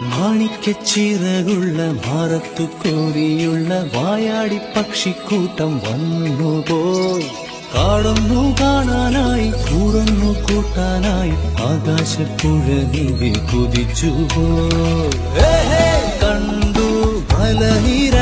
മാണിക്കച്ചിറകുള്ള മാറത്തു കോരിയുള്ള വായാടി പക്ഷിക്കൂട്ടം വന്നുപോയി. കാടൊന്നു കാണാനായി കൂടൊന്നു കൂട്ടാനായി ആകാശപ്പുഴ നീന്തി കുതിച്ചുപോയി. കണ്ടു മലനിര